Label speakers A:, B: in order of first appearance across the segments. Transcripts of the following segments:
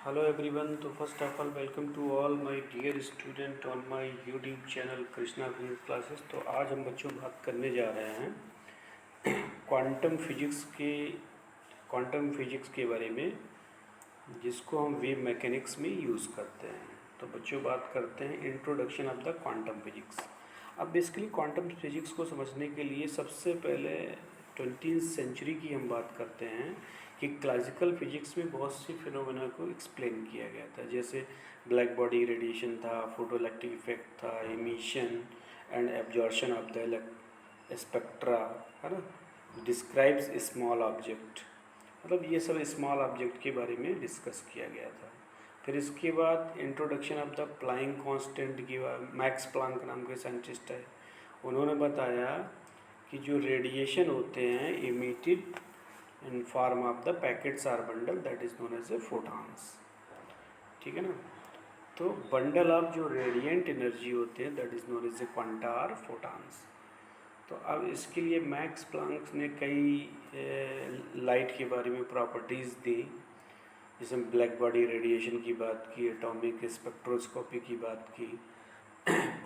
A: Hello everyone. So first of all, welcome to all my dear student on my YouTube channel Krishna physics classes. तो आज हम बच्चों बात करने जा रहे हैं क्वांटम फिजिक्स के बारे में, जिसको हम वेव मैकेनिक्स में यूज़ करते हैं। तो बच्चों बात करते हैं introduction of the quantum physics. अब बेसिकली क्वांटम फिजिक्स को समझने के लिए सबसे पहले 20वीं सेंचुरी की हम बात करते हैं कि क्लासिकल फिजिक्स में बहुत सी फिनोमेना को एक्सप्लेन किया गया था, जैसे ब्लैक बॉडी रेडिएशन था, फोटोइलेक्ट्रिक इफेक्ट था, emission and absorption of the spectra, है ना, डिस्क्राइब्स स्मॉल ऑब्जेक्ट, मतलब ये सब स्मॉल ऑब्जेक्ट के बारे में डिस्कस किया गया था। फिर इसके बाद इंट्रोडक्शन ऑफ द प्लाइंग कांस्टेंट की मैक्स प्लांक नाम के साइंटिस्ट है, उन्होंने बताया कि जो रेडिएशन होते हैं emitted in form of the packets or bundle that is known as a photons. ठीक है ना। तो बंडल ऑफ जो रेडिएंट एनर्जी होते हैं that is known as a quanta or photons. तो अब इसके लिए मैक्स प्लांक ने कई लाइट के बारे में प्रॉपर्टीज़ दी, जैसे ब्लैक बॉडी रेडिएशन की बात की, एटॉमिक स्पेक्ट्रोस्कोपी की बात की,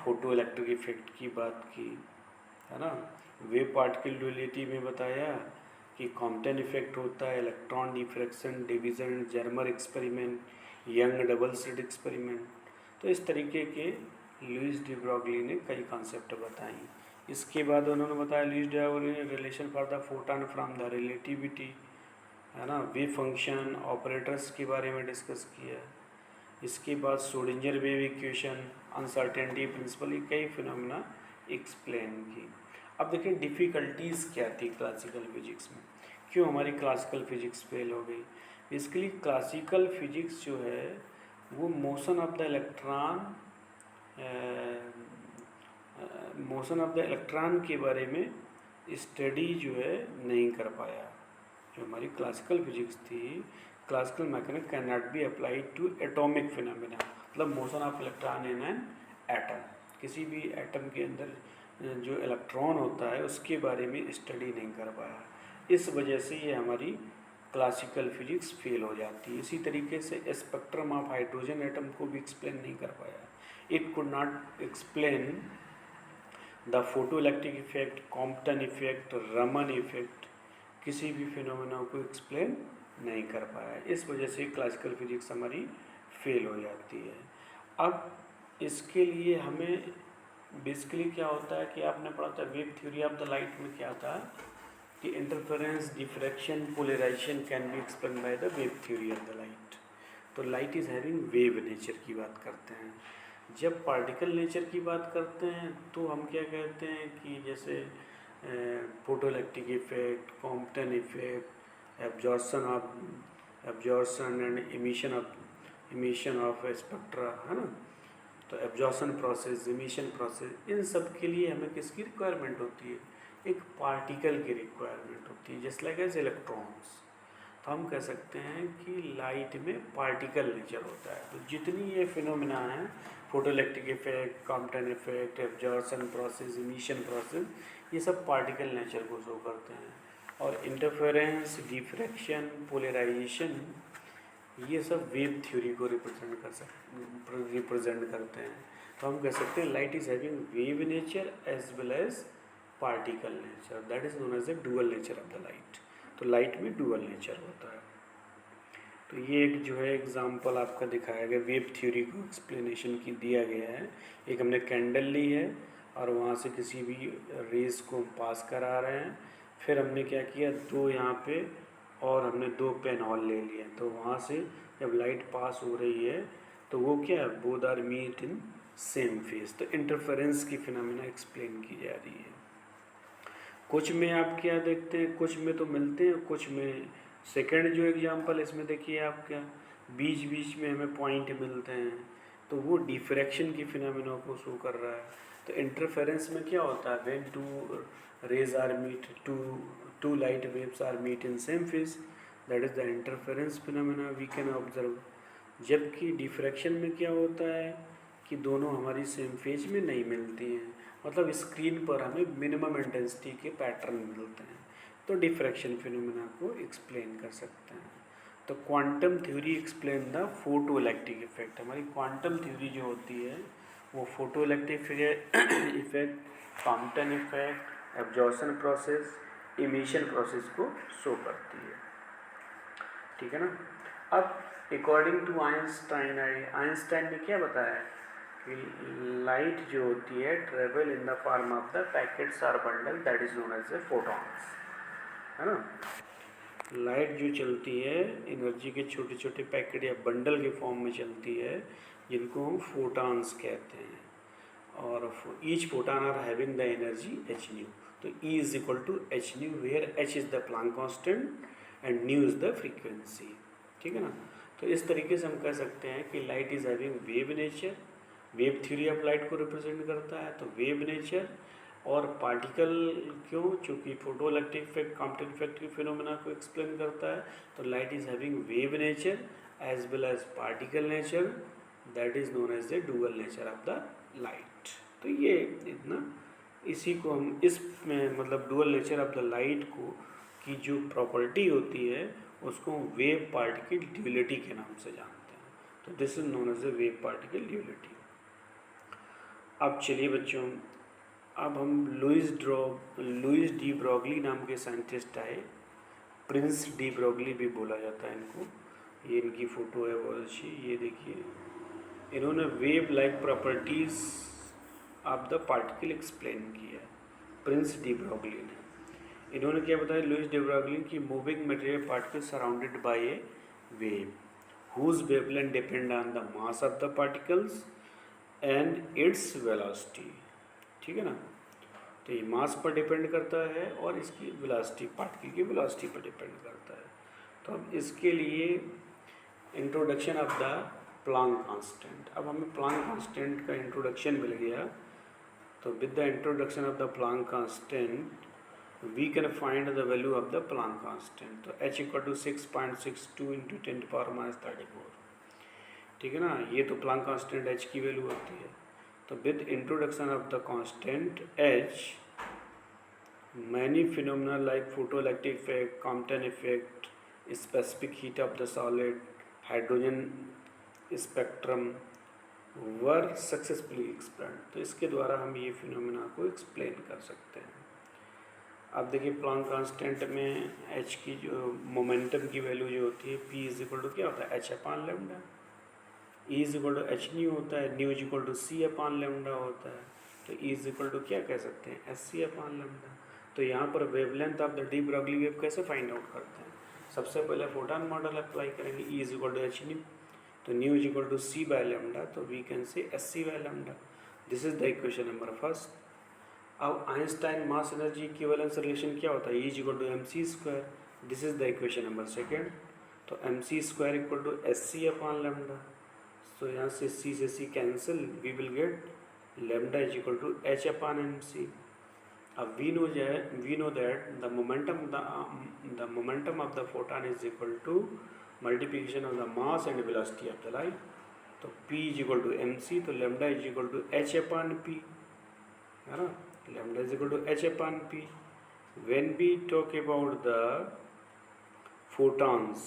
A: फोटो इलेक्ट्रिक इफेक्ट की बात की, है ना। वेव पार्टिकल ड्यूअलिटी में बताया कि कॉम्पटन इफेक्ट होता है, electron diffraction, division, Germer experiment, young double slit experiment. तो इस तरीके के लुइस डी ब्रॉगली ने कई कॉन्सेप्ट बताई। इसके बाद उन्होंने बताया लुइस डी ब्रॉगली ने relation for the photon from the relativity, है ना, वेव फंक्शन ऑपरेटर्स के बारे में डिस्कस किया। इसके बाद Schrodinger wave equation, uncertainty principle, ये कई फिनोमेना एक्सप्लेन की। अब देखिए डिफ़िकल्टीज़ क्या थी क्लासिकल फिजिक्स में, क्यों हमारी क्लासिकल फिजिक्स फेल हो गई। बेसिकली क्लासिकल फिजिक्स जो है वो मोशन ऑफ द इलेक्ट्रॉन के बारे में स्टडी जो है नहीं कर पाया। जो हमारी क्लासिकल फिजिक्स थी, classical mechanics can not be applied to atomic phenomena, मतलब motion of electron in an atom, किसी भी एटम के अंदर जो इलेक्ट्रॉन होता है उसके बारे में स्टडी नहीं कर पाया। इस वजह से ये हमारी क्लासिकल फिजिक्स फेल हो जाती है। इसी तरीके से स्पेक्ट्रम ऑफ हाइड्रोजन एटम को भी एक्सप्लेन नहीं कर पाया। It could not explain the photo electric effect, Compton effect, Raman effect, किसी भी फिनोमेना को एक्सप्लेन नहीं कर पाया। इस वजह से क्लासिकल फिजिक्स हमारी फेल हो जाती है। अब इसके लिए हमें बेसिकली क्या होता है कि आपने पढ़ा था wave theory of the light में क्या था कि interference, diffraction, polarisation can be explain by the wave theory of the light. तो light is having wave nature की बात करते हैं। जब पार्टिकल नेचर की बात करते हैं तो हम क्या कहते हैं कि जैसे photo electric effect, Compton effect, absorption and emission of spectra, है ना। तो एब्जॉर्सन प्रोसेस, इमिशन प्रोसेस, इन सब के लिए हमें किसकी रिक्वायरमेंट होती है, एक पार्टिकल की रिक्वायरमेंट होती है, जस्ट लाइक एज इलेक्ट्रॉन्स। तो हम कह सकते हैं कि लाइट में पार्टिकल नेचर होता है। तो जितनी ये फिनोमिना हैं, photo electric effect, Compton effect, absorption process, emission process, ये सब पार्टिकल नेचर को शो करते हैं। और इंटरफेरेंस, डिफ्रैक्शन, पोलराइजेशन, ये सब वेव थ्योरी को रिप्रेजेंट करते हैं। तो हम कह सकते हैं light is having wave nature as well as particle nature, that is known as a dual nature of the light. तो लाइट में डुअल नेचर होता है। तो ये एक जो है एग्जांपल आपका दिखाया गया, वेव थ्योरी को एक्सप्लेनेशन की दिया गया है। एक हमने कैंडल ली है और वहाँ से किसी भी रेस को पास करा रहे हैं। फिर हमने क्या किया, दो यहाँ पे और हमने दो पेन हॉल ले लिए। तो वहाँ से जब लाइट पास हो रही है तो वो क्या है, both are meet in same phase. तो इंटरफेरेंस की फिनोमेना एक्सप्लेन की जा रही है। कुछ में आप क्या देखते हैं, कुछ में तो मिलते हैं, कुछ में सेकंड जो एग्जांपल इसमें देखिए आप क्या, बीच बीच में हमें पॉइंट मिलते हैं, तो वो डिफ्रैक्शन की फिनोमेना को शो कर रहा है। तो इंटरफेरेंस में क्या होता है, when two rays are meet, two light waves are meet in same phase, that is the interference phenomena we can observe. जबकि डिफ्रैक्शन में क्या होता है कि दोनों हमारी सेम फेज में नहीं मिलती हैं, मतलब स्क्रीन पर हमें मिनिमम इंटेंसिटी के पैटर्न मिलते हैं। तो डिफ्रैक्शन फिनोमेना को एक्सप्लेन कर सकते हैं। तो quantum theory explain the photo electric effect. हमारी क्वांटम थ्योरी जो होती है वो photo electric effect, Compton effect, absorption process, emission process को शो करती है। ठीक है ना। अब अकॉर्डिंग टू आइंस्टाइन ने क्या बताया कि लाइट जो होती है travel in the form of the packets or bundle that is known as a photons, है ना। लाइट जो चलती है एनर्जी के छोटे छोटे पैकेट या बंडल के फॉर्म में चलती है, जिनको हम फोटॉन्स कहते हैं। और each photon are having the energy h nu. तो E is equal to h nu, where h is the Planck constant and nu is the frequency. ठीक है ना। तो इस तरीके से हम कह सकते हैं कि light is having wave nature. Wave theory of light को रिप्रेजेंट करता है, तो वेव नेचर। और पार्टिकल क्यों, चूँकि photoelectric effect Compton effect के फिनोमेना को एक्सप्लेन करता है, तो light is having wave nature as well as particle nature, that is known as the dual nature of the light. तो ये इतना, इसी को हम इस में मतलब dual nature of the light को की जो प्रॉपर्टी होती है उसको वेव पार्टिकल ड्यूअलिटी के नाम से जानते हैं। तो this is known as a wave particle duality. अब चलिए बच्चों, अब हम लुइस डी ब्रॉगली नाम के साइंटिस्ट आए। प्रिंस डी ब्रॉगली भी बोला जाता है इनको। ये इनकी फ़ोटो है बहुत अच्छी, ये देखिए। इन्होंने wave like properties of the particle explain किया, प्रिंस डी ब्रॉगली ने। इन्होंने क्या बताया, लुइस डी ब्रॉगली की moving material particle surrounded by A wave whose wavelength depend on the mass of the particles and its velocity। ठीक है ना। तो ये मास पर डिपेंड करता है और इसकी वेलोसिटी, पार्टिकल की वेलोसिटी पर डिपेंड करता है। तो अब इसके लिए introduction of the Planck constant. अब हमें प्लांक कांस्टेंट का इंट्रोडक्शन मिल गया। तो with the introduction of the Planck constant we can find the value of the Planck constant। तो h इक्वल टू 6.62 इंटू 10⁻34। ठीक है ना। ये तो प्लांक कांस्टेंट h की वैल्यू होती है। तो with introduction of the constant h, many phenomena like photo electric effect, Compton effect, specific heat of the solid, hydrogen spectrum were successfully explained. तो इसके द्वारा हम ये फिनोमेना को एक्सप्लेन कर सकते हैं। अब देखिए प्लांक कांस्टेंट में h की जो मोमेंटम की वैल्यू जो होती है, p इज इक्वल टू क्या होता है, h upon lambda. e is equal to h nu होता है, nu is equal to c upon lambda होता है। तो e इज इक्वल टू क्या कह सकते हैं, एस सी अपान लेमडा। तो यहाँ पर wavelength of the de Broglie wave कैसे फाइंड आउट करते हैं, सबसे पहले फोटॉन मॉडल अप्लाई करेंगे। e is equal to h nu, तो nu is equal to c by lambda, तो we can say s c by lambda. This is the equation number first. अब Einstein mass energy equivalence relation क्या होता है, E equal to m c square. This is the equation number second. तो m c square equal to s c upon lambda. So यहाँ से c cancel, we will get lambda is equal to h upon m c. अब we know that the momentum of the photon is equal to multiplication of the mass and velocity of the light. तो p is equal to m c, तो lambda is equal to h upon p, है ना। Lambda is equal to h upon p. When we talk about the photons,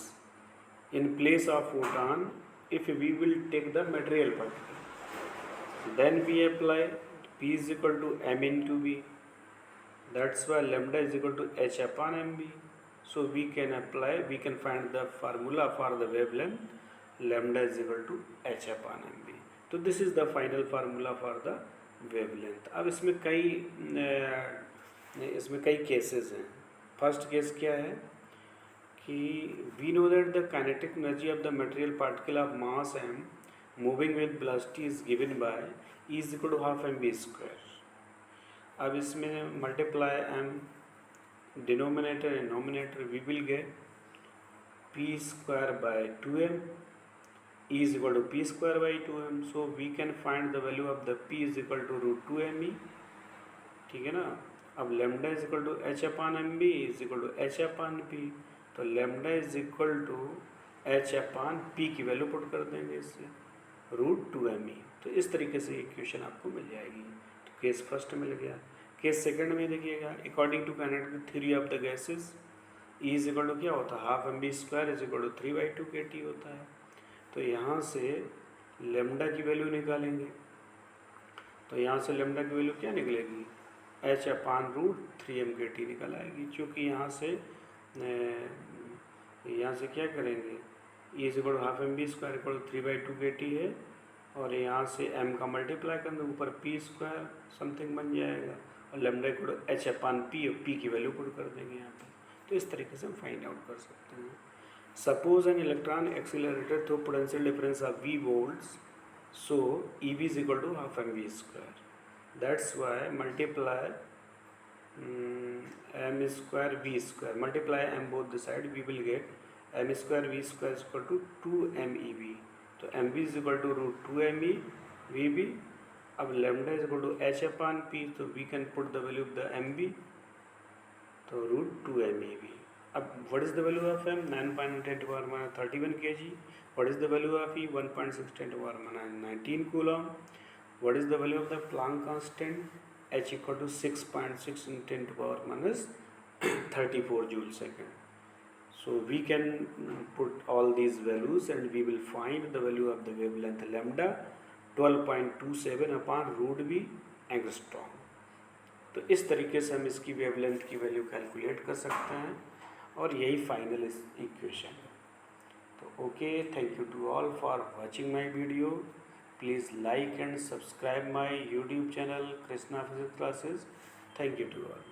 A: in place of photon, if we will take the material particle, then we apply p is equal to m into b. That's why lambda is equal to h upon mb. So we can find the formula for the wavelength. Lambda is equal to h upon mb. So this is the final formula for the wavelength. अब इसमें कई cases हैं। First case क्या है कि we know that the kinetic energy of the material particle of mass m moving with velocity is given by E is equal to half m v square. अब इसमें multiply m denominator and numerator, we will get p square by 2m, E is equal to p square by 2m. So we can find the value of the p is equal to root 2me। ठीक है ना। अब lambda is equal to h upon mb is equal to h upon p। तो lambda is equal to h upon p की value put कर देंगे इससे, root 2me। तो इस तरीके से इक्वेशन आपको मिल जाएगी। तो केस फर्स्ट मिल गया। केस सेकंड में देखिएगा, according to kinetic theory of the gases, e is equal to क्या होता है, half m v square is equal to 3/2 k T होता है। तो यहाँ से लेमडा की वैल्यू निकालेंगे, तो यहाँ से लेमडा की वैल्यू क्या निकलेगी, h/√3m के टी निकल आएगी। क्योंकि यहाँ से क्या करेंगे, e is equal to half m v square equal to 3/2 k T है, और यहाँ से m का मल्टीप्लाई कर दो, ऊपर p स्क्वायर समथिंग बन जाएगा, और लेमडा इक्वल टू h/p, और p की वैल्यू पुट कर देंगे यहाँ पे। तो इस तरीके से हम फाइंड आउट कर सकते हैं। Suppose an electron accelerated through potential difference of v volts, so ev is equal to half mv square. That's why multiply m square v square, multiply m both the side, we will get m square v square is equal to 2mev. तो mv is equal to √2me vb. अब lambda is equal to h/p, तो we can put the value of the mv, तो √2mev. अब what is the value of m, 9.10 to the power minus 31 kg. What is the value of E, 1.6 10 to the power minus 19 coulomb. What is the value of the Planck constant, h equal to 6.6 in 10 to the power minus 34 joule second. So we can put all these values and we will find the value of the wavelength lambda 12.27 upon √v angstrom. तो इस तरीके से हम इसकी wavelength की value calculate कर सकते हैं, और यही फाइनल इक्वेशन है। तो okay, thank you to all for watching my video. Please like and subscribe my YouTube channel Krishna physics classes. Thank you to all.